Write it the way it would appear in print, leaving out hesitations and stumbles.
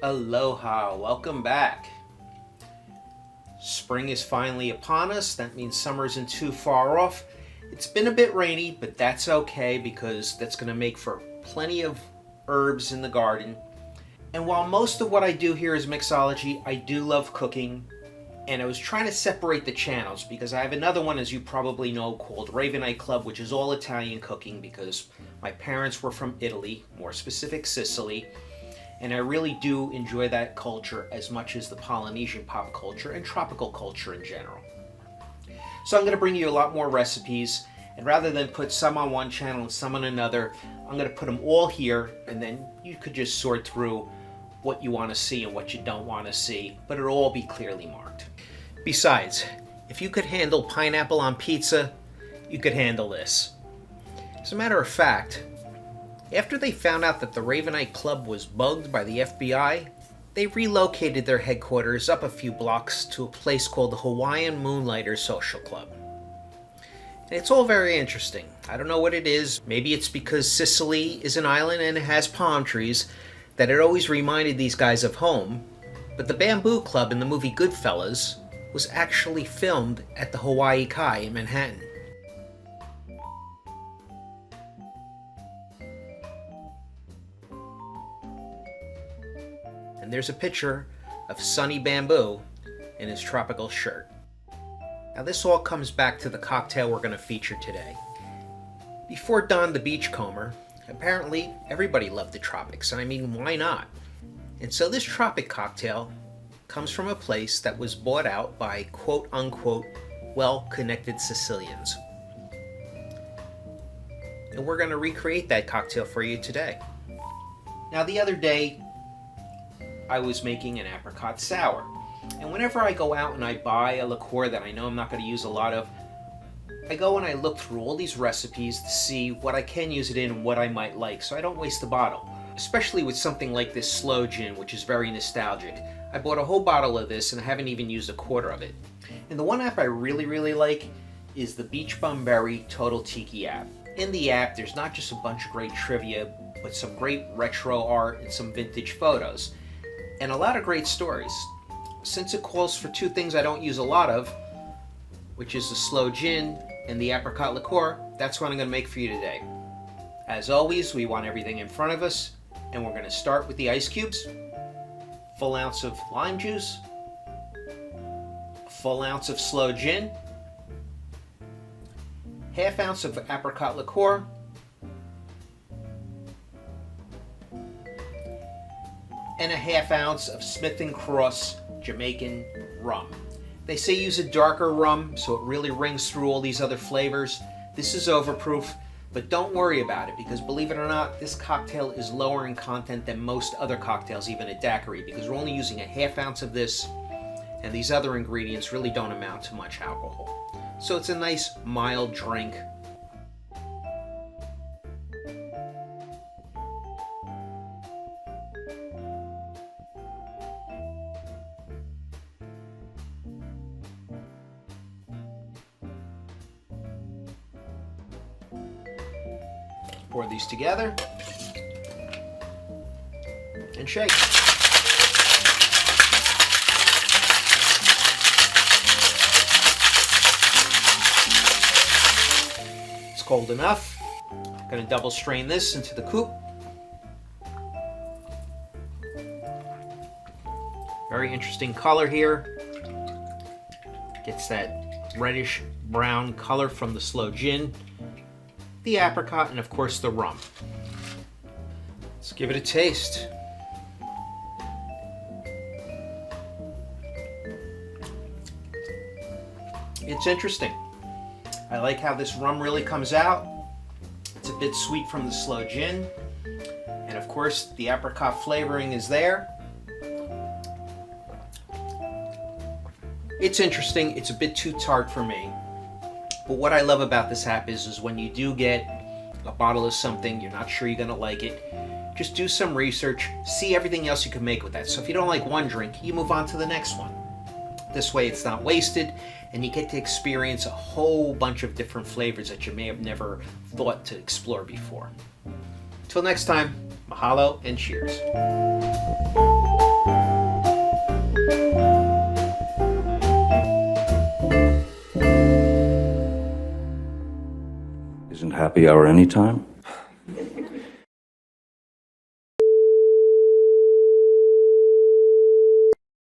Aloha, welcome back. Spring is finally upon us. That means summer isn't too far off. It's been a bit rainy, but that's okay because that's going to make for plenty of herbs in the garden. And while most of what I do here is mixology, I do love cooking. And I was trying to separate the channels because I have another one, as you probably know, called Ravenite Club, which is all Italian cooking because my parents were from Italy, more specific Sicily. And I really do enjoy that culture as much as the Polynesian pop culture and tropical culture in general. So I'm going to bring you a lot more recipes, and rather than put some on one channel and some on another, I'm going to put them all here, and then you could just sort through what you want to see and what you don't want to see, but it'll all be clearly marked. Besides, if you could handle pineapple on pizza, you could handle this. As a matter of fact, after they found out that the Ravenite Club was bugged by the FBI, they relocated their headquarters up a few blocks to a place called the Hawaiian Moonlighters Social Club. And it's all very interesting. I don't know what it is. Maybe it's because Sicily is an island and it has palm trees that it always reminded these guys of home. But the Bamboo Club in the movie Goodfellas was actually filmed at the Hawaii Kai in Manhattan. And there's a picture of Sonny Bamboo in his tropical shirt. Now this all comes back to the cocktail we're going to feature today. Before Don the Beachcomber, apparently everybody loved the tropics, and I mean, why not? And so this tropic cocktail comes from a place that was bought out by quote-unquote well-connected Sicilians. And we're going to recreate that cocktail for you today. Now the other day, I was making an apricot sour. And whenever I go out and I buy a liqueur that I know I'm not going to use a lot of, I go and I look through all these recipes to see what I can use it in and what I might like, so I don't waste the bottle. Especially with something like this sloe gin, which is very nostalgic. I bought a whole bottle of this and I haven't even used a quarter of it. And the one app I really like is the Beach Bum Berry Total Tiki app. In the app, there's not just a bunch of great trivia, but some great retro art and some vintage photos. And a lot of great stories. Since it calls for two things I don't use a lot of, which is the sloe gin and the apricot liqueur, that's what I'm going to make for you today. As always, we want everything in front of us, and we're going to start with the ice cubes, full ounce of lime juice, full ounce of sloe gin, half ounce of apricot liqueur, and a half ounce of Smith & Cross Jamaican rum. They say use a darker rum so it really rings through all these other flavors. This is overproof, but don't worry about it because believe it or not, this cocktail is lower in content than most other cocktails, even a daiquiri, because we're only using a half ounce of this and these other ingredients really don't amount to much alcohol. So it's a nice mild drink. Pour these together and shake. It's cold enough. I'm going to double strain this into the coupe. Very interesting color here. Gets that reddish brown color from the sloe gin, the apricot, and of course the rum. Let's give it a taste. It's interesting. I like how this rum really comes out. It's a bit sweet from the sloe gin, and of course the apricot flavoring is there. It's interesting. It's a bit too tart for me. But what I love about this app is when you do get a bottle of something, you're not sure you're going to like it, just do some research, see everything else you can make with that. So if you don't like one drink, you move on to the next one. This way it's not wasted, and you get to experience a whole bunch of different flavors that you may have never thought to explore before. Till next time, mahalo and cheers. Isn't happy hour anytime?